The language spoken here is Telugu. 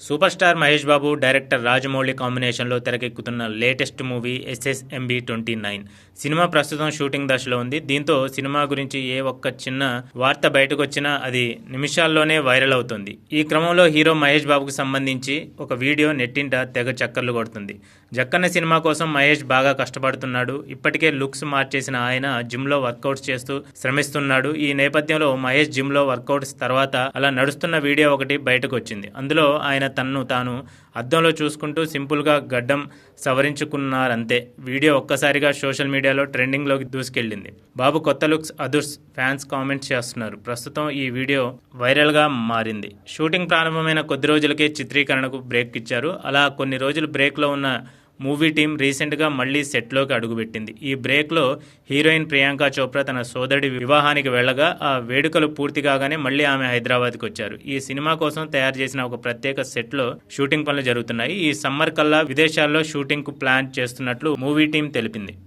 Super star Mahesh Babu director Rajamouli కాంబినేషన్లో తెరకెక్కుతున్న లేటెస్ట్ మూవీ SSMB29 సినిమా ప్రస్తుతం షూటింగ్ దశలో ఉంది. దీంతో సినిమా గురించి ఏ ఒక్క చిన్న వార్త బయటకు వచ్చినా అది నిమిషాల్లోనే వైరల్ అవుతుంది. ఈ క్రమంలో హీరో మహేష్ బాబుకు సంబంధించి ఒక వీడియో నెట్టింట తెగ చక్కర్లు కొడుతుంది. జక్కన్న సినిమా కోసం మహేష్ బాగా కష్టపడుతున్నాడు. ఇప్పటికే లుక్స్ మార్చేసిన ఆయన జిమ్లో వర్కౌట్స్ చేస్తూ శ్రమిస్తున్నాడు. ఈ నేపథ్యంలో మహేష్ జిమ్లో వర్కౌట్స్ తర్వాత అలా నడుస్తున్న వీడియో ఒకటి బయటకు వచ్చింది. అందులో ఆయన తన్ను తాను అద్దంలో చూసుకుంటూ సింపుల్గా గడ్డం సవరించుకున్నారంతే. వీడియో ఒక్కసారిగా సోషల్ మీడియాలో ట్రెండింగ్లోకి దూసుకెళ్లింది. బాబు కొత్త లుక్స్ అదుర్స్ ఫ్యాన్స్ కామెంట్స్ చేస్తున్నారు. ప్రస్తుతం ఈ వీడియో వైరల్గా మారింది. షూటింగ్ ప్రారంభమైన కొద్ది రోజులకే చిత్రీకరణకు బ్రేక్ ఇచ్చారు. అలా కొన్ని రోజులు బ్రేక్లో ఉన్న మూవీ టీం రీసెంట్గా మళ్లీ సెట్లోకి అడుగుపెట్టింది. ఈ బ్రేక్లో హీరోయిన్ ప్రియాంక చోప్రా తన సోదరుడి వివాహానికి వెళ్ళగా ఆ వేడుకలు పూర్తి కాగానే మళ్లీ ఆమె హైదరాబాద్కి వచ్చారు. ఈ సినిమా కోసం తయారు చేసిన ఒక ప్రత్యేక సెట్లో షూటింగ్ పనులు జరుగుతున్నాయి. ఈ సమ్మర్ కల్లా విదేశాల్లో షూటింగ్కు ప్లాన్ చేస్తున్నట్లు మూవీ టీం తెలిపింది.